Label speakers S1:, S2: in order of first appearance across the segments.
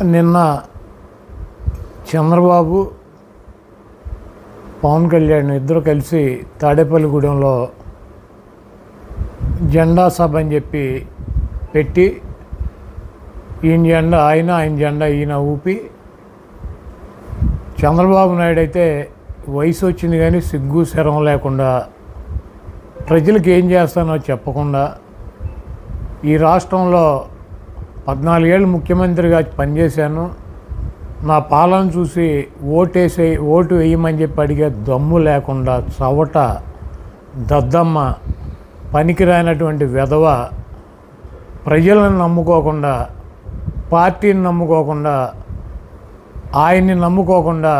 S1: నిన్న చంద్రబాబు పవన్ కళ్యాణ్ ఇద్దరు కలిసి తాడేపల్లిగూడెంలో జెండా సభ అని చెప్పి పెట్టి ఈయన జెండా ఆయన జెండా ఈయన ఊపి, చంద్రబాబు నాయుడు అయితే వయసు వచ్చింది కానీ సిగ్గు శరం లేకుండా ప్రజలకు ఏం చేస్తానో చెప్పకుండా ఈ రాష్ట్రంలో 14 ఏళ్ళు ముఖ్యమంత్రిగా పనిచేశాను, నా పాలన చూసి ఓటు వేయమని చెప్పి అడిగే దమ్ము లేకుండా చవట దద్దమ్మ పనికిరానటువంటి వెధవ ప్రజలను నమ్ముకోకుండా, పార్టీని నమ్ముకోకుండా, ఆయన్ని నమ్ముకోకుండా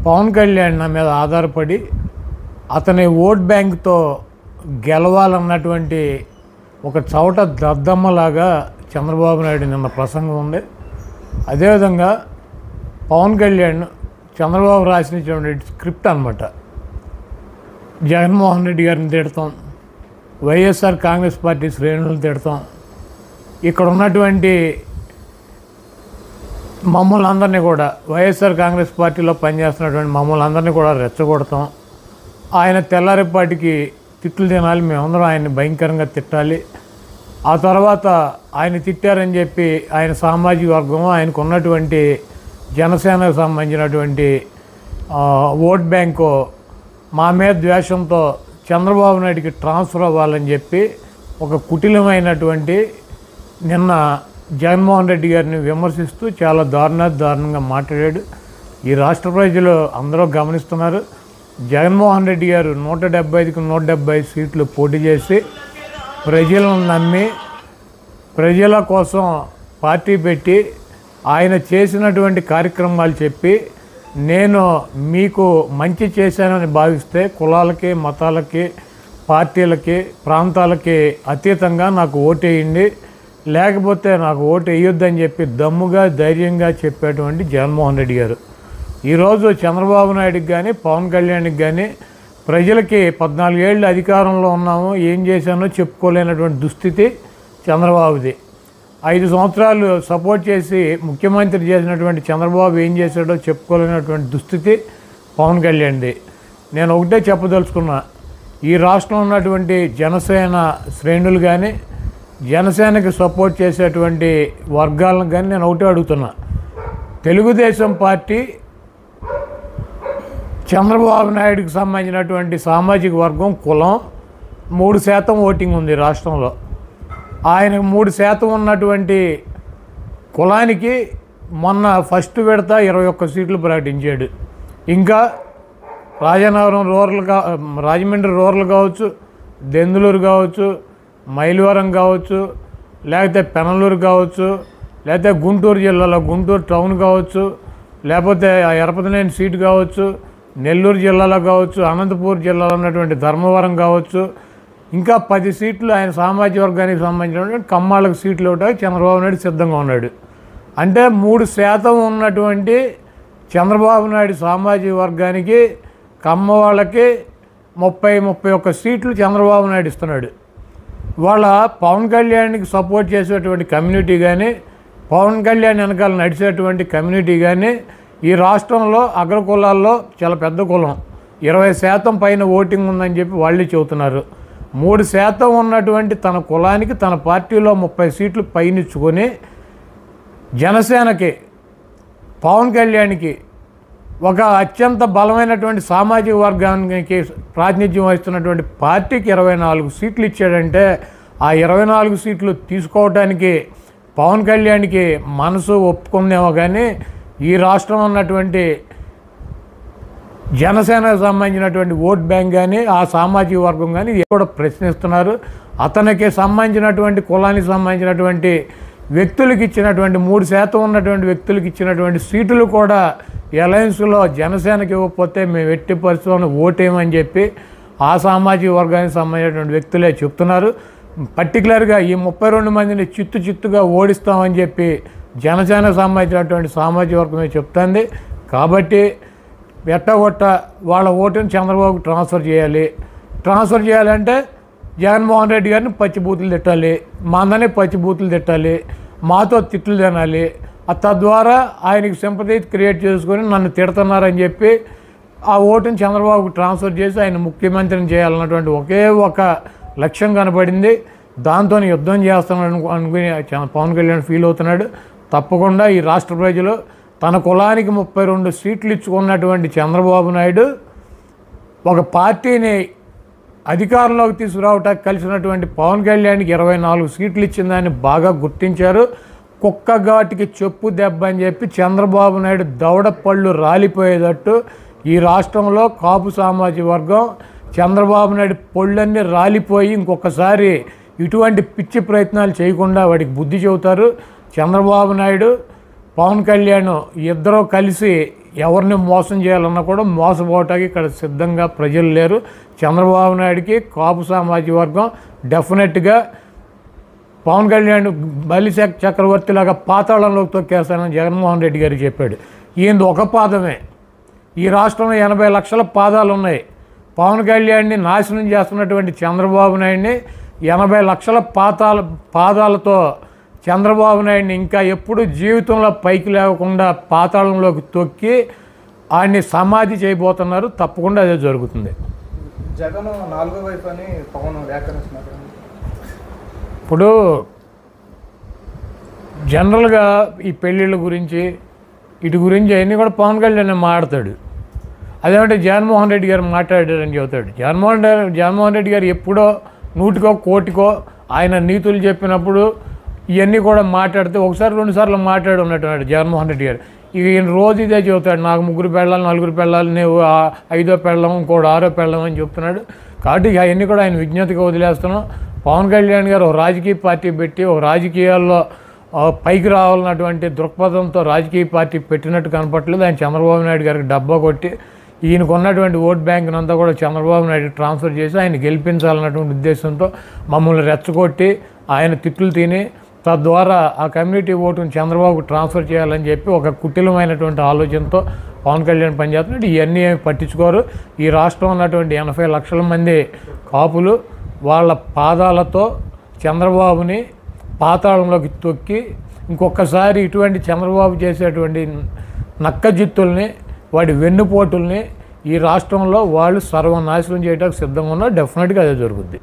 S1: పవన్ కళ్యాణ్ నా మీద ఆధారపడి అతని ఓట్ బ్యాంక్తో గెలవాలన్నటువంటి ఒక చవట దద్దమ్మలాగా చంద్రబాబు నాయుడు నిన్న ప్రసంగం ఉంది. అదేవిధంగా పవన్ కళ్యాణ్ చంద్రబాబు రాసినటువంటి స్క్రిప్ట్ అనమాట. జగన్మోహన్ రెడ్డి గారిని తిడతాం, వైఎస్ఆర్ కాంగ్రెస్ పార్టీ శ్రేణులను తిడతాం, ఇక్కడ ఉన్నటువంటి మమ్మల్ని అందరినీ కూడా వైఎస్ఆర్ కాంగ్రెస్ పార్టీలో పనిచేస్తున్నటువంటి మమ్మల్ని అందరినీ కూడా రెచ్చగొడతాం, ఆయన తెల్లారిపాటికి తిట్లు తినాలి, మేమందరం ఆయన్ని భయంకరంగా తిట్టాలి, ఆ తర్వాత ఆయన తిట్టారని చెప్పి ఆయన సామాజిక వర్గం, ఆయనకు ఉన్నటువంటి జనసేనకు సంబంధించినటువంటి ఓట్ బ్యాంకు మా మీద ద్వేషంతో చంద్రబాబు నాయుడికి ట్రాన్స్ఫర్ అవ్వాలని చెప్పి ఒక కుటిలమైనటువంటి నిన్న జగన్మోహన్ రెడ్డి గారిని విమర్శిస్తూ చాలా దారుణంగా మాట్లాడాడు. ఈ రాష్ట్ర ప్రజలు అందరూ గమనిస్తున్నారు. జగన్మోహన్ రెడ్డి గారు 175కి 170 సీట్లు పోటీ చేసి ప్రజలను నమ్మి ప్రజల కోసం పార్టీ పెట్టి ఆయన చేసినటువంటి కార్యక్రమాలు చెప్పి నేను మీకు మంచి చేశానని భావిస్తే కులాలకి, మతాలకి, పార్టీలకి, ప్రాంతాలకి అతీతంగా నాకు ఓటేయండి, లేకపోతే నాకు ఓటు వేయొద్దని చెప్పి దమ్ముగా ధైర్యంగా చెప్పేటువంటి జగన్మోహన్ రెడ్డి గారు ఈరోజు చంద్రబాబు నాయుడికి కానీ పవన్ కళ్యాణ్కి కానీ ప్రజలకి 14 ఏళ్ళు అధికారంలో ఉన్నాము, ఏం చేశానో చెప్పుకోలేనటువంటి దుస్థితి చంద్రబాబుది. 5 సంవత్సరాలు సపోర్ట్ చేసి ముఖ్యమంత్రి చేసినటువంటి చంద్రబాబు ఏం చేశాడో చెప్పుకోలేనటువంటి దుస్థితి పవన్ కళ్యాణ్ది. నేను ఒకటే చెప్పదలుచుకున్నా, ఈ రాష్ట్రంలో ఉన్నటువంటి జనసేన శ్రేణులు కానీ జనసేనకి సపోర్ట్ చేసేటువంటి వర్గాలను కానీ నేను ఒకటే అడుగుతున్నా, తెలుగుదేశం పార్టీ చంద్రబాబు నాయుడికి సంబంధించినటువంటి సామాజిక వర్గం కులం 3% ఓటింగ్ ఉంది రాష్ట్రంలో. ఆయనకు 3% ఉన్నటువంటి కులానికి మొన్న ఫస్ట్ విడత 21 సీట్లు ప్రకటించాడు. ఇంకా రాజమండ్రి రూరల్ కావచ్చు, దెందులూరు కావచ్చు, మైలవరం కావచ్చు, లేకపోతే పెనలూరు కావచ్చు, లేకపోతే గుంటూరు జిల్లాలో గుంటూరు టౌన్ కావచ్చు, లేకపోతే ఎరపతినేని సీటు కావచ్చు, నెల్లూరు జిల్లాలో కావచ్చు, అనంతపూర్ జిల్లాలో ఉన్నటువంటి ధర్మవరం కావచ్చు, ఇంకా 10 సీట్లు ఆయన సామాజిక వర్గానికి సంబంధించినటువంటి కమ్మాళ్ళకు సీట్లు ఇవ్వడానికి చంద్రబాబు నాయుడు సిద్ధంగా ఉన్నాడు. అంటే 3% ఉన్నటువంటి చంద్రబాబు నాయుడు సామాజిక వర్గానికి కమ్మ వాళ్ళకి 30-31 సీట్లు చంద్రబాబు నాయుడు ఇస్తున్నాడు. వాళ్ళ పవన్ కళ్యాణ్కి సపోర్ట్ చేసేటువంటి కమ్యూనిటీ కానీ పవన్ కళ్యాణ్ వెనకాల నడిచేటువంటి కమ్యూనిటీ కానీ ఈ రాష్ట్రంలో అగ్రకులాల్లో చాలా పెద్ద కులం, 20% పైన ఓటింగ్ ఉందని చెప్పి వాళ్ళే చెబుతున్నారు. 3% ఉన్నటువంటి తన కులానికి తన పార్టీలో 30 సీట్లు పైనిచ్చుకొని జనసేనకి పవన్ కళ్యాణ్కి ఒక అత్యంత బలమైనటువంటి సామాజిక వర్గానికి ప్రాతినిధ్యం వహిస్తున్నటువంటి పార్టీకి 24 సీట్లు ఇచ్చాడంటే ఆ 24 సీట్లు తీసుకోవడానికి పవన్ కళ్యాణ్కి మనసు ఒప్పుకుందేమో కానీ ఈ రాష్ట్రంలో ఉన్నటువంటి జనసేనకు సంబంధించినటువంటి ఓట్ బ్యాంక్ కానీ ఆ సామాజిక వర్గం కానీ కూడా ప్రశ్నిస్తున్నారు. అతనికి సంబంధించినటువంటి కులానికి సంబంధించినటువంటి వ్యక్తులకు ఇచ్చినటువంటి 3% ఉన్నటువంటి వ్యక్తులకు ఇచ్చినటువంటి సీటులు కూడా అలయన్స్లో జనసేనకి ఇవ్వకపోతే మేము ఎట్టి పరిస్థితుల్లో ఓటేయమని చెప్పి ఆ సామాజిక వర్గానికి సంబంధించినటువంటి వ్యక్తులే చెప్తున్నారు. పర్టికులర్గా ఈ 32 మందిని చిత్తుగా ఓడిస్తామని చెప్పి జనసేనకు సంబంధించినటువంటి సామాజిక వర్గమే చెప్తుంది. కాబట్టి ఎట్టగొట్ట వాళ్ళ ఓటుని చంద్రబాబుకి ట్రాన్స్ఫర్ చేయాలంటే జగన్మోహన్ రెడ్డి గారిని పచ్చిబూతులు తిట్టాలి, మా అందరినీ పచ్చిబూతులు తిట్టాలి, మాతో తిట్లు తినాలి, తద్వారా ఆయనకి సింపతి క్రియేట్ చేసుకొని నన్ను తిడుతున్నారని చెప్పి ఆ ఓటుని చంద్రబాబుకు ట్రాన్స్ఫర్ చేసి ఆయన ముఖ్యమంత్రిని చేయాలన్నటువంటి ఒకే ఒక లక్ష్యం కనపడింది. దాంతో యుద్ధం చేస్తున్నాడు అనుకుని పవన్ కళ్యాణ్ ఫీల్ అవుతున్నాడు. తప్పకుండా ఈ రాష్ట్ర ప్రజలు తన కులానికి 32 సీట్లు ఇచ్చుకున్నటువంటి చంద్రబాబు నాయుడు ఒక పార్టీని అధికారంలోకి తీసుకురావటానికి కలిసినటువంటి పవన్ కళ్యాణ్కి 24 సీట్లు ఇచ్చిందని బాగా గుర్తించారు. కుక్క ఘాటికి చెప్పు దెబ్బ అని చెప్పి చంద్రబాబు నాయుడు దవడ పళ్ళు రాలిపోయేటట్టు ఈ రాష్ట్రంలో కాపు సామాజిక వర్గం చంద్రబాబు నాయుడు పళ్ళన్నీ రాలిపోయి ఇంకొకసారి ఇటువంటి పిచ్చి ప్రయత్నాలు చేయకుండా వాడికి బుద్ధి చెబుతారు. చంద్రబాబు నాయుడు పవన్ కళ్యాణ్ ఇద్దరూ కలిసి ఎవరిని మోసం చేయాలన్నా కూడా మోసపోవటానికి ఇక్కడ సిద్ధంగా ప్రజలు లేరు. చంద్రబాబు నాయుడికి కాపు సామాజిక వర్గం డెఫినెట్గా పవన్ కళ్యాణ్ బలి చక్రవర్తిలాగా పాతాళంలోకి తొక్కేస్తానని జగన్మోహన్ రెడ్డి గారికి చెప్పాడు. ఈయనది ఒక పాదమే. ఈ రాష్ట్రంలో 80 లక్షల పాదాలు ఉన్నాయి. పవన్ కళ్యాణ్ని నాశనం చేస్తున్నటువంటి చంద్రబాబు నాయుడిని 80 లక్షల పాదాలతో చంద్రబాబు నాయుడిని ఇంకా ఎప్పుడు జీవితంలో పైకి లేకుండా పాతాళంలోకి తొక్కి ఆయన్ని సమాధి చేయబోతున్నారు. తప్పకుండా అదే జరుగుతుంది.
S2: జగన్ 4వ వైపు అని పవన్ వ్యాఖ్యానిస్తున్నారు.
S1: ఇప్పుడు జనరల్గా ఈ పెళ్ళిళ్ళ గురించి ఇటు గురించి అవన్నీ కూడా పవన్ కళ్యాణ్ మాట్లాడతాడు. అదేమంటే జగన్మోహన్ రెడ్డి గారు మాట్లాడారని చెబుతాడు. జగన్మోహన్ రెడ్డి గారు ఎప్పుడో 100కో 1,00,00,000కో ఆయన నీతులు చెప్పినప్పుడు ఇవన్నీ కూడా మాట్లాడితే ఒకసారి 2 సార్లు మాట్లాడి ఉన్నట్టున్నాడు జగన్మోహన్ రెడ్డి గారు. ఇక ఈయన రోజు ఇదే చెబుతాడు, నాకు 3 పెళ్ళాలి 4 పెళ్ళాలి, నువ్వు 5వ పెళ్ళం ఇంకోటి 6వ పెళ్ళం అని చెప్తున్నాడు. కాబట్టి ఇక అవన్నీ కూడా ఆయన విజ్ఞతగా వదిలేస్తున్నాం. పవన్ కళ్యాణ్ గారు ఒక రాజకీయ పార్టీ పెట్టి ఒక రాజకీయాల్లో పైకి రావాలన్నటువంటి దృక్పథంతో రాజకీయ పార్టీ పెట్టినట్టు కనపట్లేదు. ఆయన చంద్రబాబు నాయుడు గారికి డబ్బా కొట్టి ఈయనకు ఉన్నటువంటి ఓట్ బ్యాంక్ని అంతా కూడా చంద్రబాబు నాయుడు ట్రాన్స్ఫర్ చేసి ఆయన గెలిపించాలన్నటువంటి ఉద్దేశంతో మమ్మల్ని రెచ్చగొట్టి ఆయన తిట్లు తిని తద్వారా ఆ కమ్యూనిటీ ఓటును చంద్రబాబుకు ట్రాన్స్ఫర్ చేయాలని చెప్పి ఒక కుటిలమైనటువంటి ఆలోచనతో పవన్ కళ్యాణ్ పనిచేస్తున్నాడు. ఇవన్నీ ఏమి పట్టించుకోరు. ఈ రాష్ట్రం ఉన్నటువంటి 80 లక్షల మంది కాపులు వాళ్ళ పాదాలతో చంద్రబాబుని పాతాళంలోకి తొక్కి ఇంకొకసారి ఇటువంటి చంద్రబాబు చేసేటువంటి నక్కజిత్తుల్ని వాడి వెన్నుపోటుల్ని ఈ రాష్ట్రంలో వాళ్ళు సర్వనాశనం చేయడానికి సిద్ధంగా ఉన్నారు. డెఫినెట్గా అదే జరుగుద్ది.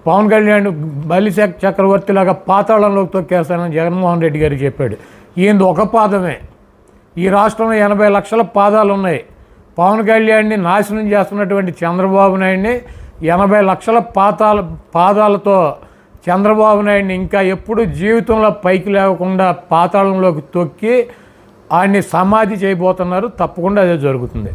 S1: పవన్ కళ్యాణ్ బలి చక్రవర్తిలాగా పాతాళంలోకి తొక్కేస్తానని జగన్మోహన్ రెడ్డి గారికి చెప్పాడు. ఈయనది ఒక పాదమే. ఈ రాష్ట్రంలో 80 లక్షల పాదాలు ఉన్నాయి. పవన్ కళ్యాణ్ని నాశనం చేస్తున్నటువంటి చంద్రబాబు నాయుడిని 80 లక్షల పాదాలతో చంద్రబాబు నాయుడిని ఇంకా ఎప్పుడు జీవితంలో పైకి లేకుండా పాతాళంలోకి తొక్కి ఆయన్ని సమాధి చేయబోతున్నారు. తప్పకుండా అదే జరుగుతుంది.